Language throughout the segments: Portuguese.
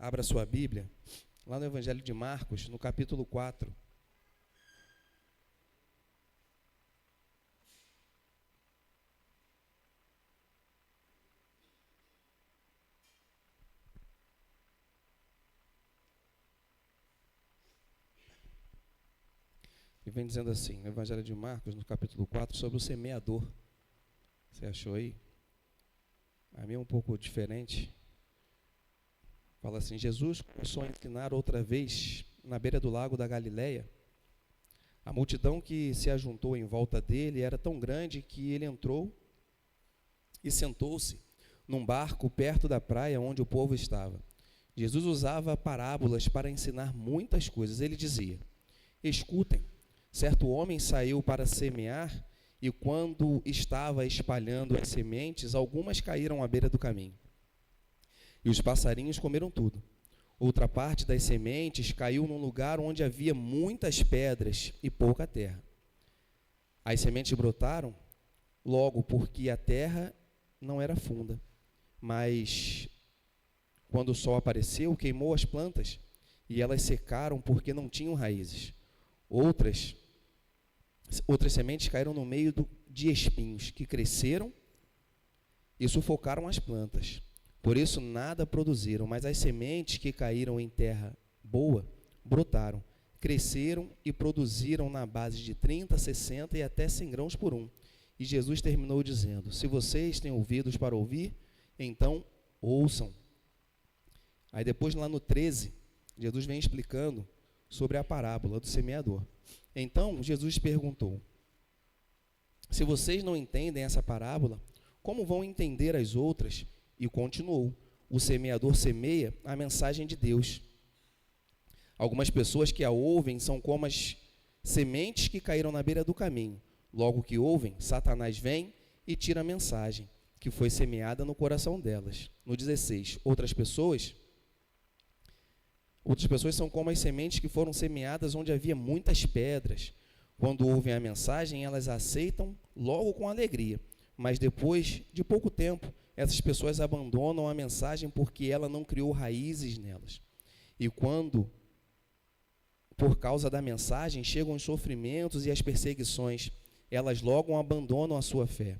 Abra sua Bíblia, lá no Evangelho de Marcos, no capítulo 4. E vem dizendo assim, no Evangelho de Marcos, no capítulo 4, sobre o semeador. Você achou aí? A minha é um pouco diferente. Fala assim, Jesus começou a ensinar outra vez na beira do lago da Galileia. A multidão que se ajuntou em volta dele era tão grande que ele entrou e sentou-se num barco perto da praia onde o povo estava. Jesus usava parábolas para ensinar muitas coisas. Ele dizia, escutem, certo homem saiu para semear e quando estava espalhando as sementes, algumas caíram à beira do caminho. E os passarinhos comeram tudo. Outra parte das sementes caiu num lugar onde havia muitas pedras e pouca terra. As sementes brotaram logo porque a terra não era funda. Mas quando o sol apareceu, queimou as plantas e elas secaram porque não tinham raízes. Outras sementes caíram no meio de espinhos que cresceram e sufocaram as plantas. Por isso nada produziram, mas as sementes que caíram em terra boa brotaram, cresceram e produziram na base de 30, 60 e até 100 grãos por um. E Jesus terminou dizendo, se vocês têm ouvidos para ouvir, então ouçam. Aí depois lá no 13, Jesus vem explicando sobre a parábola do semeador. Então Jesus perguntou, se vocês não entendem essa parábola, como vão entender as outras? E continuou, o semeador semeia a mensagem de Deus. Algumas pessoas que a ouvem são como as sementes que caíram na beira do caminho. Logo que ouvem, Satanás vem e tira a mensagem que foi semeada no coração delas. No 16, outras pessoas são como as sementes que foram semeadas onde havia muitas pedras. Quando ouvem a mensagem, elas a aceitam logo com alegria. Mas depois de pouco tempo, essas pessoas abandonam a mensagem porque ela não criou raízes nelas. E quando, por causa da mensagem, chegam os sofrimentos e as perseguições, elas logo abandonam a sua fé.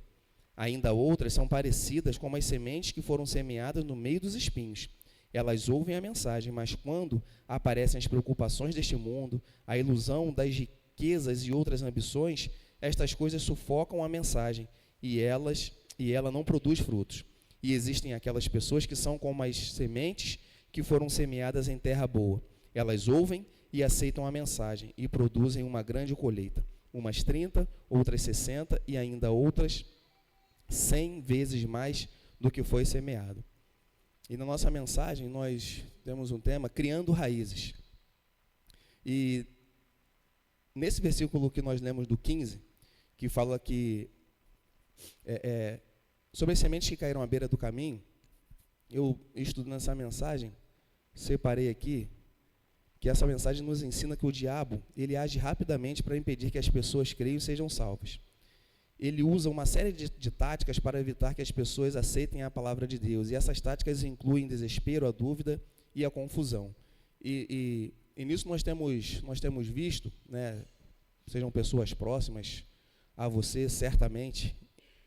Ainda outras são parecidas com as sementes que foram semeadas no meio dos espinhos. Elas ouvem a mensagem, mas quando aparecem as preocupações deste mundo, a ilusão das riquezas e outras ambições, estas coisas sufocam a mensagem e ela não produz frutos. E existem aquelas pessoas que são como as sementes que foram semeadas em terra boa. Elas ouvem e aceitam a mensagem e produzem uma grande colheita. Umas 30, outras 60 e ainda outras 100 vezes mais do que foi semeado. E na nossa mensagem nós temos um tema, criando raízes. E nesse versículo que nós lemos do 15, que fala que sobre as sementes que caíram à beira do caminho, eu estudando essa mensagem, separei aqui que essa mensagem nos ensina que o diabo, ele age rapidamente para impedir que as pessoas creiam e sejam salvas. Ele usa uma série de táticas para evitar que as pessoas aceitem a palavra de Deus. E essas táticas incluem desespero, a dúvida e a confusão. E nisso nós temos visto, né, sejam pessoas próximas a você, certamente,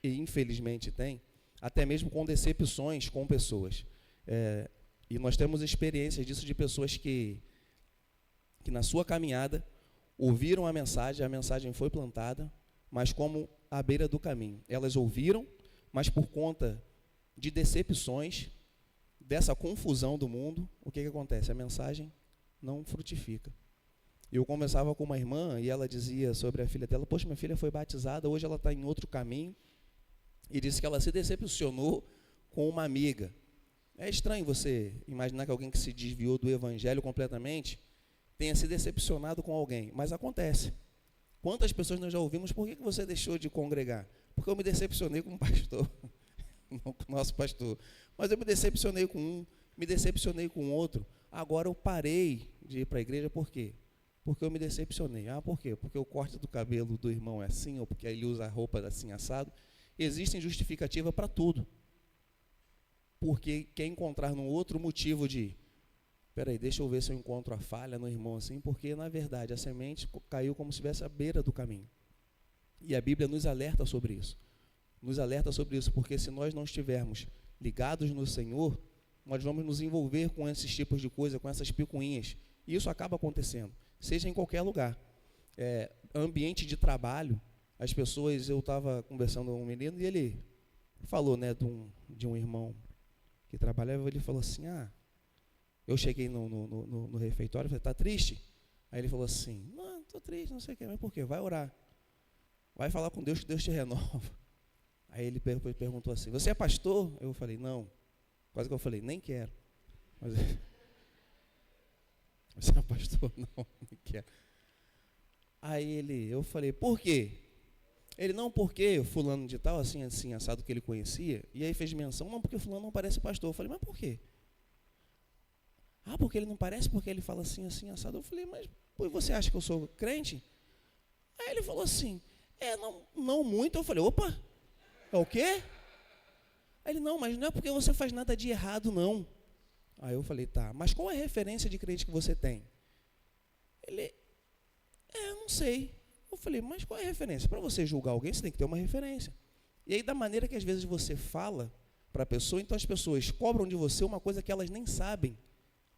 e infelizmente tem, até mesmo com decepções com pessoas. E nós temos experiências disso de pessoas que na sua caminhada ouviram a mensagem foi plantada, mas como à beira do caminho. Elas ouviram, mas por conta de decepções, dessa confusão do mundo, o que acontece? A mensagem não frutifica. Eu conversava com uma irmã e ela dizia sobre a filha dela, poxa, minha filha foi batizada, hoje ela está em outro caminho, e disse que ela se decepcionou com uma amiga. É estranho você imaginar que alguém que se desviou do evangelho completamente tenha se decepcionado com alguém, mas acontece. Quantas pessoas nós já ouvimos, por que você deixou de congregar? Porque eu me decepcionei com o pastor, não com o nosso pastor. Mas eu me decepcionei com um, me decepcionei com outro. Agora eu parei de ir para a igreja, por quê? Porque eu me decepcionei. Por quê? Porque o corte do cabelo do irmão é assim, ou porque ele usa a roupa assim assado. Existem justificativa para tudo. Porque quer encontrar num outro motivo de ir. peraí, deixa eu ver se eu encontro a falha no irmão assim, porque na verdade a semente caiu como se estivesse à beira do caminho. E a Bíblia nos alerta sobre isso. Nos alerta sobre isso, porque se nós não estivermos ligados no Senhor, nós vamos nos envolver com esses tipos de coisa, com essas picuinhas. E isso acaba acontecendo, seja em qualquer lugar. Ambiente de trabalho, as pessoas, eu estava conversando com um menino e ele falou, né, de um irmão que trabalhava, ele falou assim, eu cheguei no refeitório e falei, está triste? Aí ele falou assim, não, estou triste, não sei o que, mas por quê? Vai orar. Vai falar com Deus que Deus te renova. Aí ele perguntou assim, você é pastor? Eu falei, não. Quase que eu falei, nem quero. Mas, você é pastor? Não, nem quero. Aí eu falei, por quê? Ele, não, porque fulano de tal, assim, assim, assado que ele conhecia, e aí fez menção, não, porque fulano não parece pastor. Eu falei, mas por quê? Porque ele não parece, porque ele fala assim, assim, assado. Eu falei, mas você acha que eu sou crente? Aí ele falou assim, não muito. Eu falei, opa, é o quê? Aí ele, não, mas não é porque você faz nada de errado, não. Aí eu falei, tá, mas qual é a referência de crente que você tem? Ele, não sei. Eu falei, mas qual é a referência? Para você julgar alguém, você tem que ter uma referência. E aí, da maneira que às vezes você fala para a pessoa, então as pessoas cobram de você uma coisa que elas nem sabem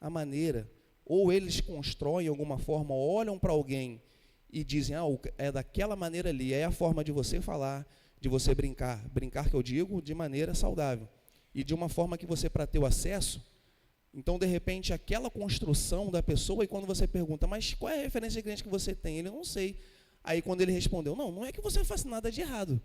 a maneira, ou eles constroem alguma forma, olham para alguém e dizem, é daquela maneira ali, é a forma de você falar, de você brincar que eu digo de maneira saudável, e de uma forma que você, para ter o acesso, então de repente aquela construção da pessoa, e quando você pergunta, mas qual é a referência de crente que você tem? Ele, não sei. Aí quando ele respondeu, não é que você faça nada de errado.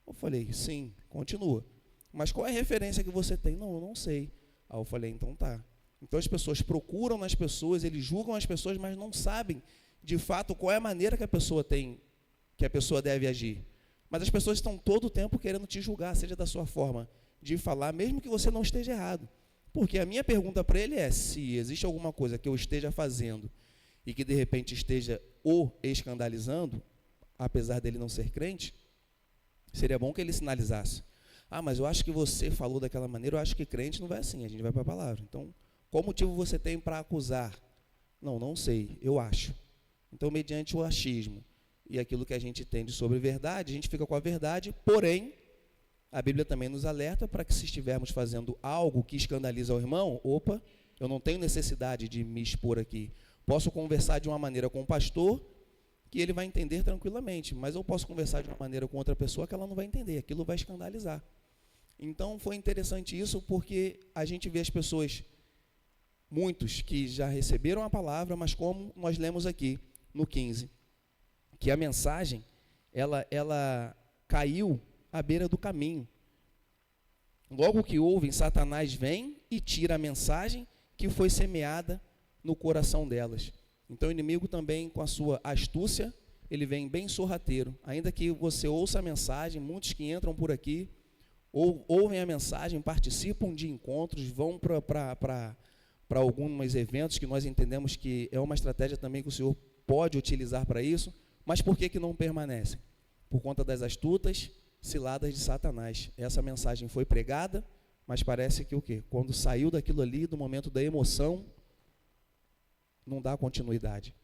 Eu falei, sim, continua. Mas qual é a referência que você tem? Não, eu não sei. Aí eu falei, então tá. Então as pessoas procuram nas pessoas, eles julgam as pessoas, mas não sabem de fato qual é a maneira que a pessoa tem, que a pessoa deve agir. Mas as pessoas estão todo o tempo querendo te julgar, seja da sua forma de falar, mesmo que você não esteja errado. Porque a minha pergunta para ele é, se existe alguma coisa que eu esteja fazendo e que de repente esteja o escandalizando, apesar dele não ser crente, seria bom que ele sinalizasse. Mas eu acho que você falou daquela maneira, eu acho que crente não vai assim, a gente vai para a palavra. Então, qual motivo você tem para acusar? Não sei, eu acho. Então, mediante o achismo e aquilo que a gente entende sobre verdade, a gente fica com a verdade, porém, a Bíblia também nos alerta para que se estivermos fazendo algo que escandaliza o irmão, eu não tenho necessidade de me expor aqui. Posso conversar de uma maneira com o pastor, que ele vai entender tranquilamente, mas eu posso conversar de uma maneira com outra pessoa que ela não vai entender, aquilo vai escandalizar. Então, foi interessante isso, porque a gente vê as pessoas, muitos que já receberam a palavra, mas como nós lemos aqui no 15, que a mensagem, ela caiu à beira do caminho. Logo que ouvem, Satanás vem e tira a mensagem que foi semeada no coração delas. Então o inimigo também, com a sua astúcia, ele vem bem sorrateiro. Ainda que você ouça a mensagem, muitos que entram por aqui, ouvem a mensagem, participam de encontros, vão para alguns eventos que nós entendemos que é uma estratégia também que o Senhor pode utilizar para isso, mas por que não permanecem? Por conta das astutas ciladas de Satanás. Essa mensagem foi pregada, mas parece que o quê? Quando saiu daquilo ali, do momento da emoção, não dá continuidade.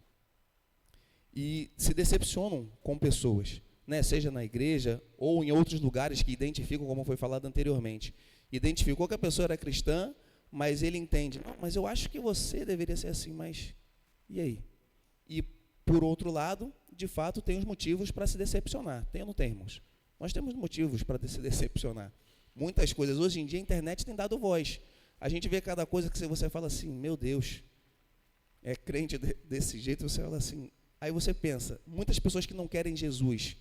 E se decepcionam com pessoas, né? Seja na igreja ou em outros lugares que identificam, como foi falado anteriormente. Identificou que a pessoa era cristã, mas ele entende, não, mas eu acho que você deveria ser assim, mas e aí? E, por outro lado, de fato, tem os motivos para se decepcionar. Tem ou não tem, irmãos? Nós temos motivos para se decepcionar. Muitas coisas. Hoje em dia, a internet tem dado voz. A gente vê cada coisa que você fala assim, meu Deus, é crente desse jeito, você fala assim. Aí você pensa, muitas pessoas que não querem Jesus,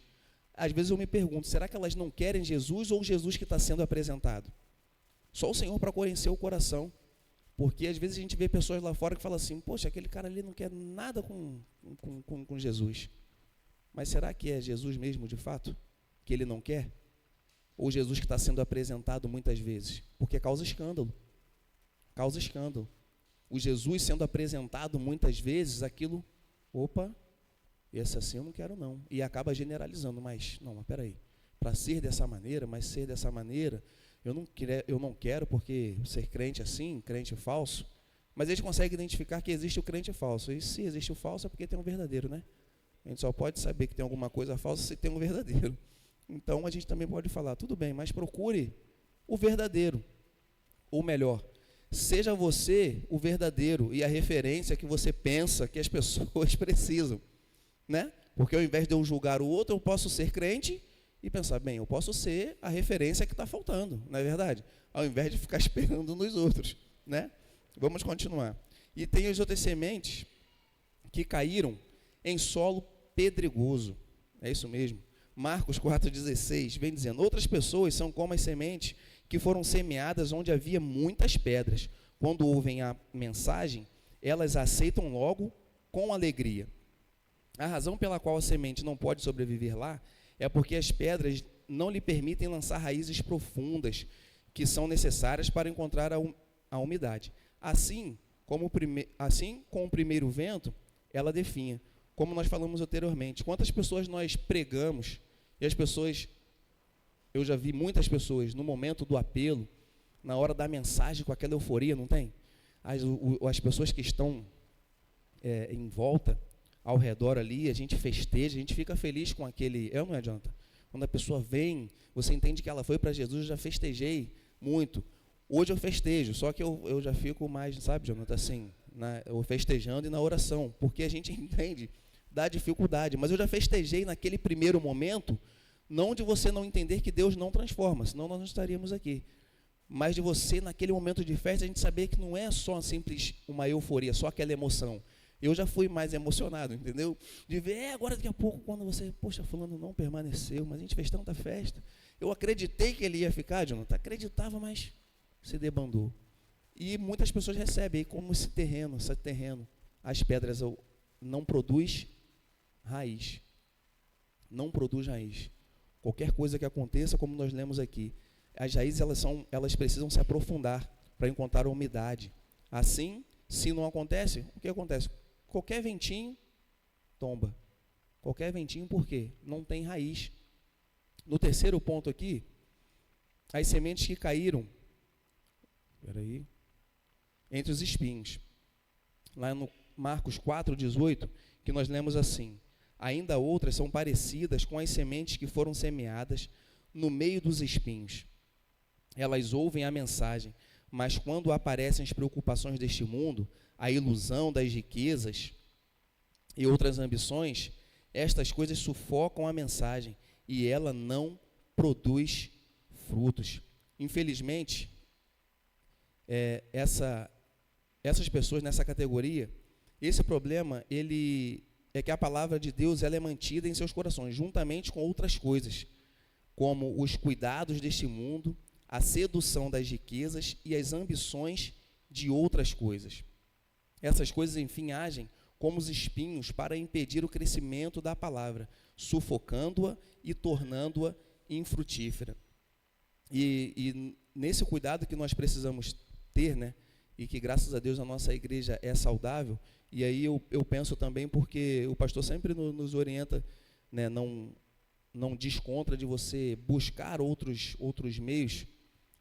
às vezes eu me pergunto, será que elas não querem Jesus ou Jesus que está sendo apresentado? Só o Senhor para conhecer o coração. Porque às vezes a gente vê pessoas lá fora que falam assim, poxa, aquele cara ali não quer nada com Jesus. Mas será que é Jesus mesmo de fato? Que ele não quer? Ou Jesus que está sendo apresentado muitas vezes? Porque causa escândalo. Causa escândalo. O Jesus sendo apresentado muitas vezes, aquilo, esse assim eu não quero não. E acaba generalizando, mas peraí, para ser dessa maneira, mas ser dessa maneira, eu não quero porque ser crente assim, crente falso, Mas eles conseguem identificar que existe o crente falso. E se existe o falso é porque tem um verdadeiro, né? A gente só pode saber que tem alguma coisa falsa se tem um verdadeiro. Então a gente também pode falar, tudo bem, mas procure o verdadeiro. Ou melhor, seja você o verdadeiro e a referência que você pensa que as pessoas precisam, né? Porque ao invés de eu julgar o outro, eu posso ser crente e pensar, bem, eu posso ser a referência que está faltando, não é verdade? Ao invés de ficar esperando nos outros, né? Vamos continuar. E tem as outras sementes que caíram em solo pedregoso. É isso mesmo. Marcos 4,16 vem dizendo, outras pessoas são como as sementes que foram semeadas onde havia muitas pedras. Quando ouvem a mensagem, elas a aceitam logo com alegria. A razão pela qual a semente não pode sobreviver lá é porque as pedras não lhe permitem lançar raízes profundas que são necessárias para encontrar a umidade. Assim, com o primeiro vento, ela definha. Como nós falamos anteriormente, quantas pessoas nós pregamos, e as pessoas, eu já vi muitas pessoas, no momento do apelo, na hora da mensagem, com aquela euforia, não tem? As pessoas que estão em volta, ao redor ali, a gente festeja, a gente fica feliz com aquele... não adianta. Quando a pessoa vem, você entende que ela foi para Jesus, eu já festejei muito. Hoje eu festejo, só que eu já fico mais, sabe, Jonathan, assim, eu festejando e na oração, porque a gente entende da dificuldade. Mas eu já festejei naquele primeiro momento, não de você não entender que Deus não transforma, senão nós não estaríamos aqui. Mas de você, naquele momento de festa, a gente saber que não é só uma euforia, só aquela emoção. Eu já fui mais emocionado, entendeu? De ver, agora daqui a pouco, quando você, poxa, fulano não permaneceu, mas a gente fez tanta festa. Eu acreditei que ele ia ficar, Jonathan, acreditava, mas se debandou. E muitas pessoas recebem aí como esse terreno, as pedras não produz raiz. Não produz raiz. Qualquer coisa que aconteça, como nós lemos aqui, as raízes elas precisam se aprofundar para encontrar a umidade. Assim, se não acontece, o que acontece? Qualquer ventinho tomba. Qualquer ventinho, por quê? Não tem raiz. No terceiro ponto aqui, as sementes que caíram, entre os espinhos. Lá no Marcos 4,18, que nós lemos assim, ainda outras são parecidas com as sementes que foram semeadas no meio dos espinhos. Elas ouvem a mensagem, mas quando aparecem as preocupações deste mundo, a ilusão das riquezas e outras ambições, estas coisas sufocam a mensagem e ela não produz frutos. Infelizmente, essas pessoas nessa categoria, esse problema, é que a palavra de Deus ela é mantida em seus corações, juntamente com outras coisas, como os cuidados deste mundo, a sedução das riquezas e as ambições de outras coisas. Essas coisas, enfim, agem como os espinhos para impedir o crescimento da palavra, sufocando-a e tornando-a infrutífera. E nesse cuidado que nós precisamos ter, né, e que graças a Deus a nossa igreja é saudável, e aí eu penso também porque o pastor sempre nos orienta, né, não descontra de você buscar outros meios,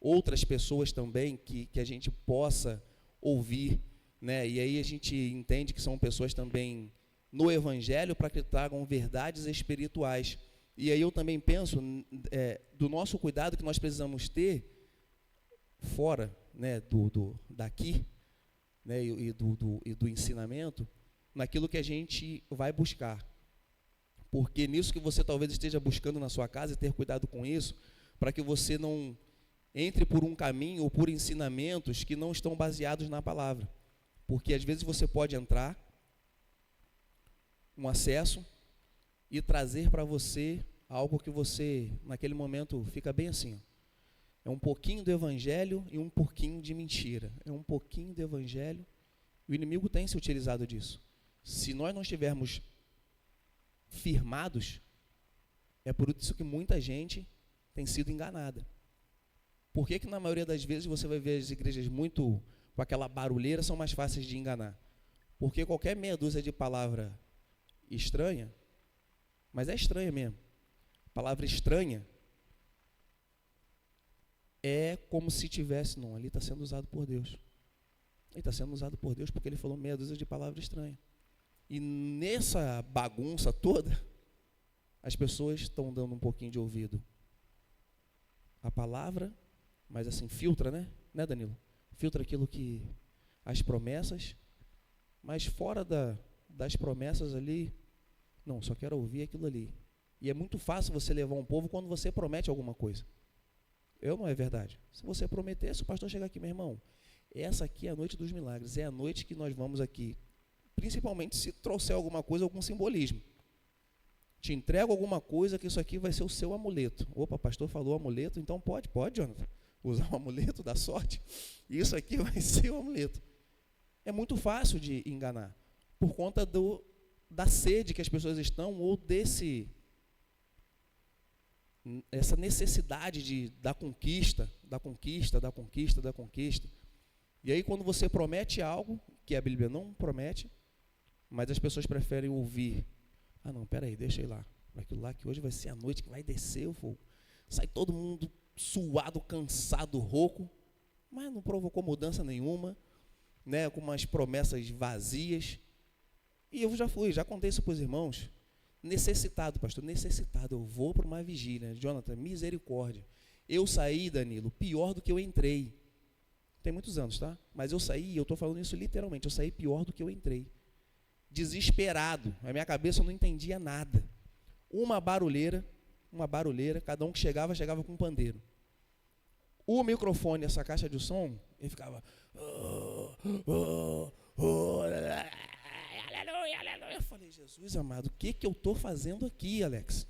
outras pessoas também que a gente possa ouvir, né? E aí a gente entende que são pessoas também no Evangelho para que tragam verdades espirituais. E aí eu também penso do nosso cuidado que nós precisamos ter fora, né, daqui, né, e do ensinamento, naquilo que a gente vai buscar. Porque nisso que você talvez esteja buscando na sua casa, e ter cuidado com isso, para que você não entre por um caminho ou por ensinamentos que não estão baseados na palavra. Porque às vezes você pode entrar, um acesso, e trazer para você algo que você, naquele momento, fica bem assim. É um pouquinho do evangelho e um pouquinho de mentira. É um pouquinho do evangelho. O inimigo tem se utilizado disso. Se nós não estivermos firmados, é por isso que muita gente tem sido enganada. Por que na maioria das vezes você vai ver as igrejas muito com aquela barulheira são mais fáceis de enganar? Porque qualquer meia dúzia de palavra estranha, mas é estranha mesmo, palavra estranha, é como se tivesse, não, ali está sendo usado por Deus. Ele está sendo usado por Deus porque ele falou meia dúzia de palavras estranhas. E nessa bagunça toda, as pessoas estão dando um pouquinho de ouvido à palavra, mas assim, filtra, né? Né, Danilo? Filtra aquilo que... as promessas, mas fora das promessas ali, não, só quero ouvir aquilo ali. E é muito fácil você levar um povo quando você promete alguma coisa. Não é verdade? Se você prometer, se o pastor chegar aqui, meu irmão, essa aqui é a noite dos milagres, é a noite que nós vamos aqui, principalmente se trouxer alguma coisa, algum simbolismo. Te entrego alguma coisa que isso aqui vai ser o seu amuleto. Opa, pastor falou amuleto, então pode, Jonathan, usar o amuleto da sorte. Isso aqui vai ser o amuleto. É muito fácil de enganar, por conta da sede que as pessoas estão, ou essa necessidade da conquista. E aí, quando você promete algo, que a Bíblia não promete, mas as pessoas preferem ouvir, não, peraí, deixa eu ir lá, aquilo lá que hoje vai ser a noite que vai descer o fogo. Sai todo mundo suado, cansado, rouco, mas não provocou mudança nenhuma, né, com umas promessas vazias. E eu já contei isso para os irmãos. Necessitado, pastor, necessitado. Eu vou para uma vigília. Jonathan, misericórdia. Eu saí, Danilo, pior do que eu entrei. Tem muitos anos, tá? Mas eu saí, eu estou falando isso literalmente, eu saí pior do que eu entrei. Desesperado. A minha cabeça não entendia nada. Uma barulheira, cada um que chegava com um pandeiro. O microfone, essa caixa de som, ele ficava... aleluia, aleluia. Eu falei, Jesus amado, o que eu estou fazendo aqui, Alex?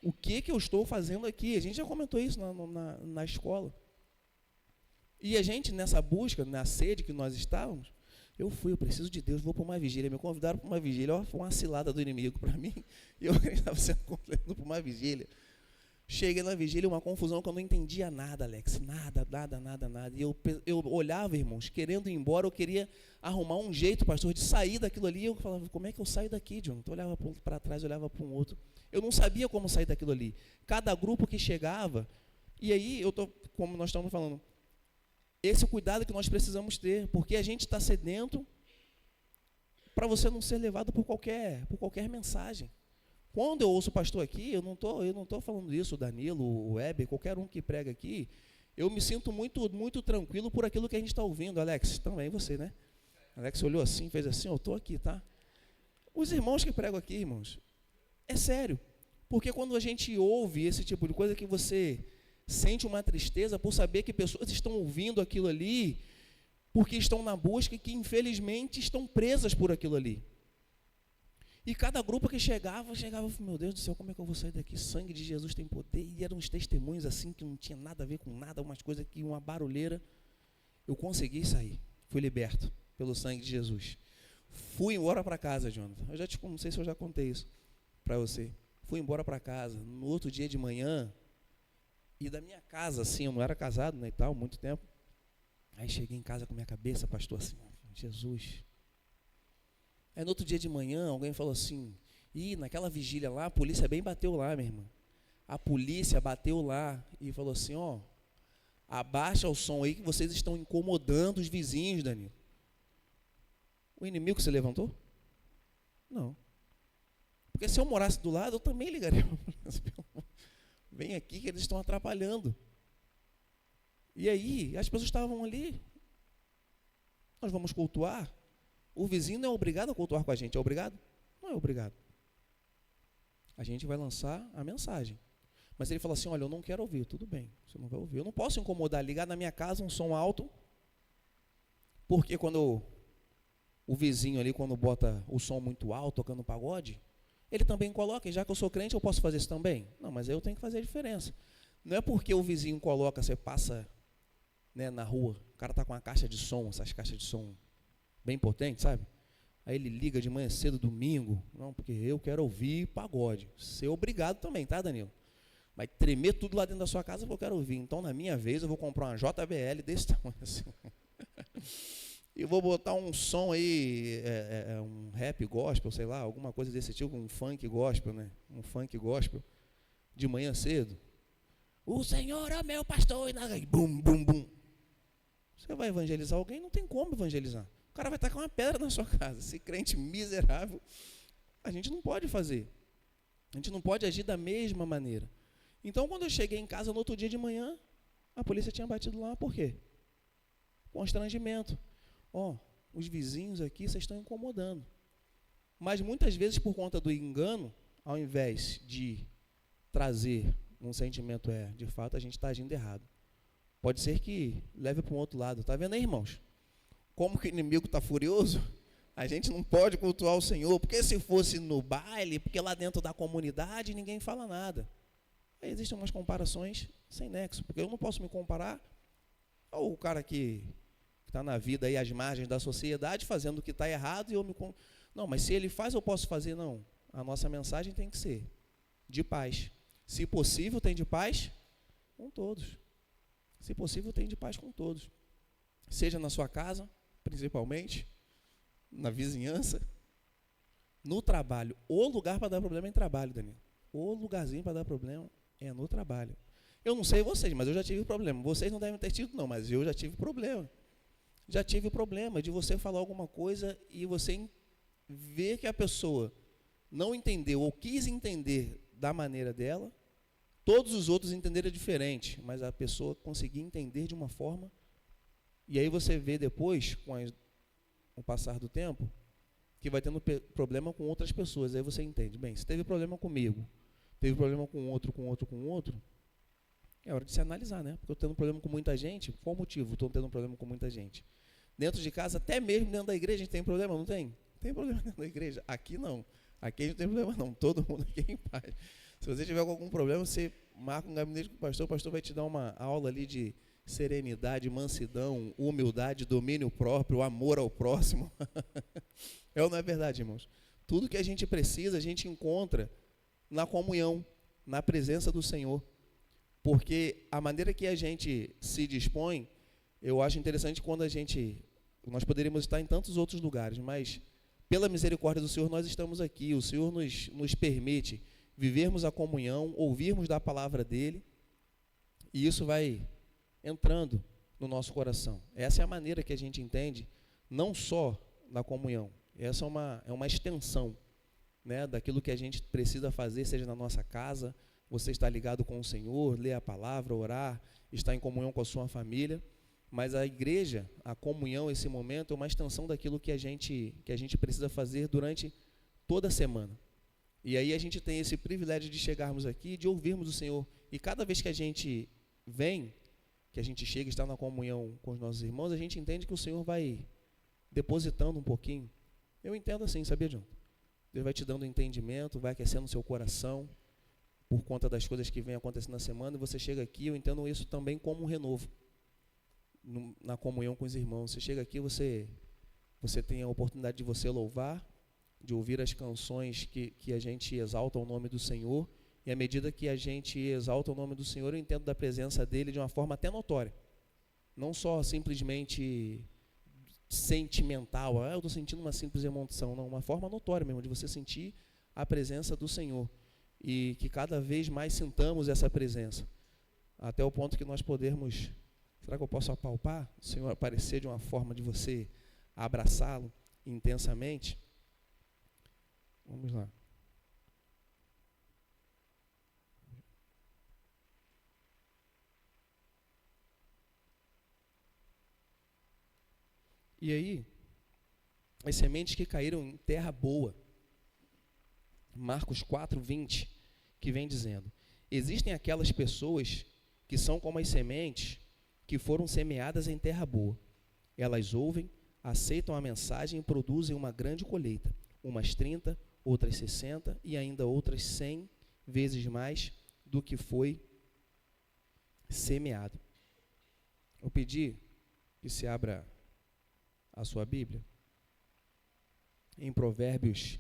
O que eu estou fazendo aqui? A gente já comentou isso na escola. E a gente, nessa busca, na sede que nós estávamos, eu preciso de Deus, vou para uma vigília. Me convidaram para uma vigília, foi uma cilada do inimigo para mim, e eu estava sendo convidado para uma vigília. Cheguei na vigília, uma confusão que eu não entendia nada, Alex, nada. E eu olhava, irmãos, querendo ir embora, eu queria arrumar um jeito, pastor, de sair daquilo ali. Eu falava, como é que eu saio daqui, John? Então, eu olhava para trás, eu olhava para um outro. Eu não sabia como sair daquilo ali. Cada grupo que chegava, e aí, como nós estamos falando, esse é o cuidado que nós precisamos ter, porque a gente está sedento para você não ser levado por qualquer mensagem. Quando eu ouço o pastor aqui, eu não tô falando isso, o Danilo, o Weber, qualquer um que prega aqui, eu me sinto muito, muito tranquilo por aquilo que a gente está ouvindo. Alex, também você, né? Alex olhou assim, fez assim, eu estou aqui, tá? Os irmãos que pregam aqui, irmãos, é sério, porque quando a gente ouve esse tipo de coisa, que você sente uma tristeza por saber que pessoas estão ouvindo aquilo ali, porque estão na busca e que infelizmente estão presas por aquilo ali. E cada grupo que chegava, meu Deus do céu, como é que eu vou sair daqui? Sangue de Jesus tem poder. E eram uns testemunhos assim, que não tinha nada a ver com nada, umas coisas que, uma barulheira. Eu consegui sair, fui liberto pelo sangue de Jesus. Fui embora para casa, Jonathan. Não sei se eu já contei isso para você. Fui embora para casa, no outro dia de manhã, e da minha casa, assim, eu não era casado, né, e tal, muito tempo. Aí cheguei em casa com minha cabeça, pastor, assim, Jesus... Aí no outro dia de manhã, alguém falou assim, naquela vigília lá, a polícia bem bateu lá, minha irmã. A polícia bateu lá e falou assim, abaixa o som aí que vocês estão incomodando os vizinhos, Danilo. O inimigo se levantou? Não. Porque se eu morasse do lado, eu também ligaria. Vem aqui que eles estão atrapalhando. E aí, as pessoas estavam ali. Nós vamos cultuar. O vizinho não é obrigado a cultuar com a gente, é obrigado? Não é obrigado. A gente vai lançar a mensagem. Mas ele fala assim, olha, eu não quero ouvir. Tudo bem, você não vai ouvir. Eu não posso incomodar, ligar na minha casa um som alto, porque quando o vizinho ali, quando bota o som muito alto, tocando pagode, ele também coloca, e já que eu sou crente, eu posso fazer isso também? Não, mas aí eu tenho que fazer a diferença. Não é porque o vizinho coloca, você passa, né, na rua, o cara está com uma caixa de som, essas caixas de som bem potente, sabe? Aí ele liga de manhã cedo, domingo. Não, porque eu quero ouvir pagode. Ser obrigado também, tá, Danilo? Vai tremer tudo lá dentro da sua casa porque eu quero ouvir. Então, na minha vez, eu vou comprar uma JBL desse tamanho assim. E vou botar um som aí, um rap gospel, sei lá, alguma coisa desse tipo, um funk gospel, né? Um funk gospel, de manhã cedo. O Senhor é meu pastor, e bum, bum, bum. Você vai evangelizar alguém? Não tem como evangelizar. O cara vai tacar uma pedra na sua casa. Esse crente miserável, a gente não pode fazer. A gente não pode agir da mesma maneira. Então, quando eu cheguei em casa no outro dia de manhã, a polícia tinha batido lá. Por quê? Constrangimento. Os vizinhos aqui, vocês estão incomodando. Mas muitas vezes, por conta do engano, ao invés de trazer um sentimento, de fato, a gente está agindo errado. Pode ser que leve para um outro lado. Está vendo aí, irmãos? Como que o inimigo está furioso? A gente não pode cultuar o Senhor, porque se fosse no baile, porque lá dentro da comunidade ninguém fala nada. Aí existem umas comparações sem nexo, porque eu não posso me comparar ao cara que está na vida aí às margens da sociedade, fazendo o que está errado, e eu me... Não, mas se ele faz, eu posso fazer? Não. A nossa mensagem tem que ser de paz. Se possível, tem de paz com todos. Se possível, tem de paz com todos. Seja na sua casa, principalmente, na vizinhança, no trabalho. O lugar para dar problema é em trabalho, Daniel. O lugarzinho para dar problema é no trabalho. Eu não sei vocês, mas eu já tive problema. Vocês não devem ter tido, não, mas eu já tive problema. Já tive problema de você falar alguma coisa e você ver que a pessoa não entendeu ou quis entender da maneira dela, todos os outros entenderam diferente, mas a pessoa conseguia entender de uma forma, e aí você vê depois, com o passar do tempo, que vai tendo problema com outras pessoas. Aí você entende, bem, se teve problema comigo, teve problema com outro, é hora de se analisar, né? Porque eu estou tendo problema com muita gente, qual o motivo estou tendo problema com muita gente? Dentro de casa, até mesmo dentro da igreja, a gente tem problema, não tem? Tem problema dentro da igreja. Aqui não. Aqui não tem problema não. Todo mundo aqui é em paz. Se você tiver algum problema, você marca um gabinete com o pastor vai te dar uma aula ali de serenidade, mansidão, humildade, domínio próprio, amor ao próximo. É ou não é verdade, irmãos? Tudo que a gente precisa, a gente encontra na comunhão, na presença do Senhor. Porque a maneira que a gente se dispõe, eu acho interessante quando nós poderíamos estar em tantos outros lugares, mas pela misericórdia do Senhor nós estamos aqui. O Senhor nos permite vivermos a comunhão, ouvirmos da palavra dEle, e isso vai entrando no nosso coração. Essa é a maneira que a gente entende, não só da comunhão, essa é uma extensão, né, daquilo que a gente precisa fazer, seja na nossa casa, você está ligado com o Senhor, ler a palavra, orar, estar em comunhão com a sua família, mas a igreja, a comunhão, esse momento, é uma extensão daquilo que a gente precisa fazer durante toda a semana. E aí a gente tem esse privilégio de chegarmos aqui, de ouvirmos o Senhor. E cada vez que a gente vem, que a gente chega e está na comunhão com os nossos irmãos, a gente entende que o Senhor vai depositando um pouquinho. Eu entendo assim, sabia, John? Deus vai te dando entendimento, vai aquecendo o seu coração, por conta das coisas que vêm acontecendo na semana, e você chega aqui, eu entendo isso também como um renovo, na comunhão com os irmãos. Você chega aqui, você tem a oportunidade de você louvar, de ouvir as canções que a gente exalta o nome do Senhor, e à medida que a gente exalta o nome do Senhor, eu entendo da presença dEle de uma forma até notória, não só simplesmente sentimental, eu estou sentindo uma simples emoção, não, uma forma notória mesmo, de você sentir a presença do Senhor, e que cada vez mais sintamos essa presença, até o ponto que nós podermos, será que eu posso apalpar o Senhor aparecer de uma forma de você abraçá-lo intensamente? Vamos lá. E aí, as sementes que caíram em terra boa, Marcos 4:20, que vem dizendo: existem aquelas pessoas que são como as sementes que foram semeadas em terra boa. Elas ouvem, aceitam a mensagem e produzem uma grande colheita, umas 30, outras 60 e ainda outras 100 vezes mais do que foi semeado. Eu pedi que se abra a sua Bíblia em Provérbios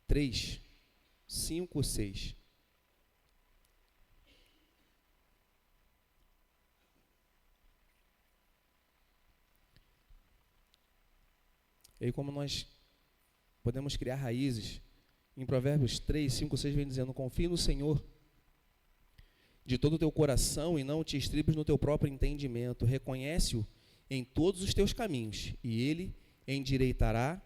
3, 5, 6. E aí, como nós podemos criar raízes, em Provérbios 3, 5, 6 vem dizendo: confie no Senhor de todo o teu coração e não te estribes no teu próprio entendimento, reconhece-o em todos os teus caminhos, e ele endireitará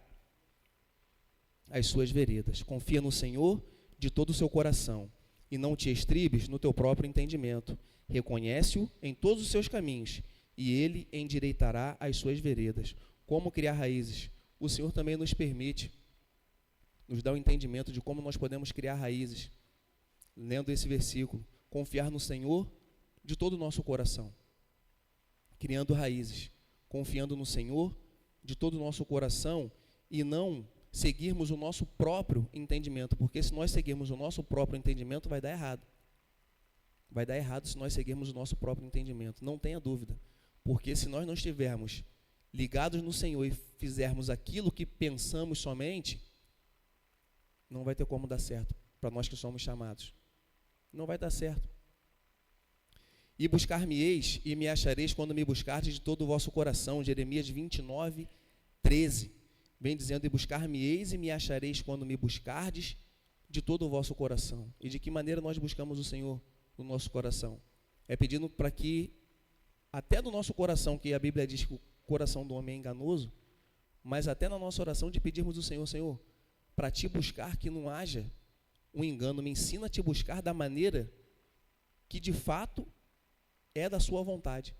as suas veredas. Confia no Senhor de todo o seu coração, e não te estribes no teu próprio entendimento. Reconhece-o em todos os seus caminhos, e ele endireitará as suas veredas. Como criar raízes? O Senhor também nos permite, nos dá o entendimento de como nós podemos criar raízes. Lendo esse versículo, confiar no Senhor de todo o nosso coração, criando raízes, confiando no Senhor de todo o nosso coração e não seguirmos o nosso próprio entendimento, porque se nós seguirmos o nosso próprio entendimento, vai dar errado. Vai dar errado se nós seguirmos o nosso próprio entendimento, não tenha dúvida, porque se nós não estivermos ligados no Senhor e fizermos aquilo que pensamos somente, não vai ter como dar certo, para nós que somos chamados. Não vai dar certo. E buscar-me-eis e me achareis quando me buscardes de todo o vosso coração. Jeremias 29, 13. Vem dizendo, e buscar-me-eis e me achareis quando me buscardes de todo o vosso coração. E de que maneira nós buscamos o Senhor no nosso coração? É pedindo para que, até do nosso coração, que a Bíblia diz que o coração do homem é enganoso, mas até na nossa oração de pedirmos ao Senhor, Senhor, para te buscar que não haja um engano, me ensina a te buscar da maneira que de fato é da sua vontade.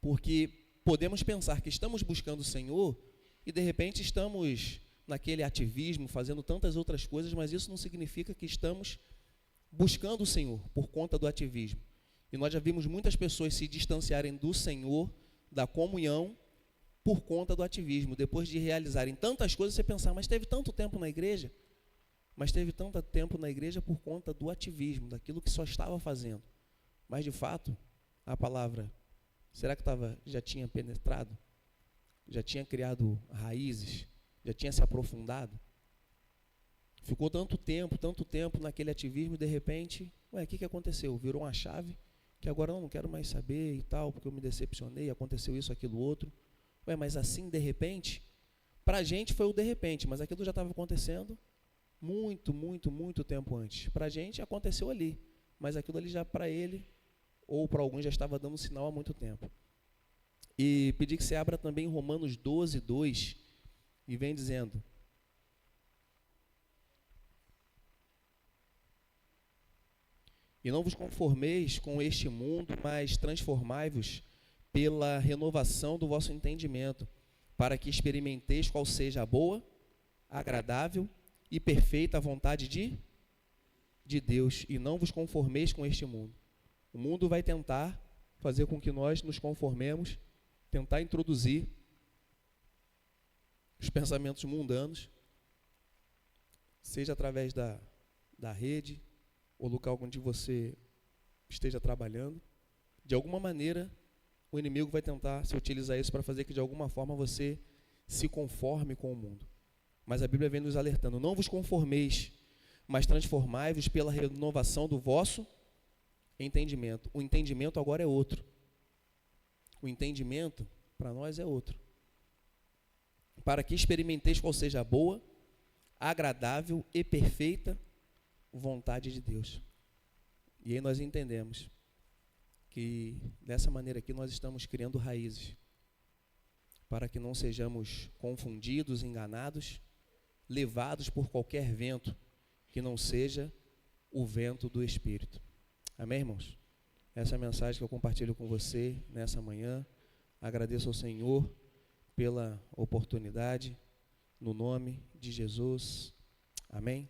Porque podemos pensar que estamos buscando o Senhor e de repente estamos naquele ativismo, fazendo tantas outras coisas, mas isso não significa que estamos buscando o Senhor por conta do ativismo. E nós já vimos muitas pessoas se distanciarem do Senhor, da comunhão, por conta do ativismo. Depois de realizarem tantas coisas, você pensar, mas teve tanto tempo na igreja? Mas teve tanto tempo na igreja por conta do ativismo, daquilo que só estava fazendo. Mas, de fato, a palavra, será que já tinha penetrado? Já tinha criado raízes? Já tinha se aprofundado? Ficou tanto tempo naquele ativismo e, de repente, o que aconteceu? Virou uma chave que agora eu não quero mais saber e tal, porque eu me decepcionei, aconteceu isso, aquilo, outro. Mas assim, de repente, para a gente foi o de repente, mas aquilo já estava acontecendo muito tempo antes. Para a gente aconteceu ali, mas aquilo ali já para ele, ou para alguns já estava dando sinal há muito tempo. E pedir que você abra também Romanos 12, 2, e vem dizendo, e não vos conformeis com este mundo, mas transformai-vos pela renovação do vosso entendimento, para que experimenteis qual seja a boa, agradável e perfeita vontade de Deus, e não vos conformeis com este mundo. O mundo vai tentar fazer com que nós nos conformemos, tentar introduzir os pensamentos mundanos, seja através da rede, ou local onde você esteja trabalhando. De alguma maneira, o inimigo vai tentar se utilizar isso para fazer que de alguma forma você se conforme com o mundo. Mas a Bíblia vem nos alertando, não vos conformeis, mas transformai-vos pela renovação do vosso entendimento. O entendimento agora é outro. O entendimento para nós é outro. Para que experimenteis qual seja a boa, agradável e perfeita vontade de Deus. E aí nós entendemos que dessa maneira aqui nós estamos criando raízes para que não sejamos confundidos, enganados, levados por qualquer vento que não seja o vento do Espírito. Amém, irmãos? Essa é a mensagem que eu compartilho com você nessa manhã. Agradeço ao Senhor pela oportunidade, no nome de Jesus. Amém?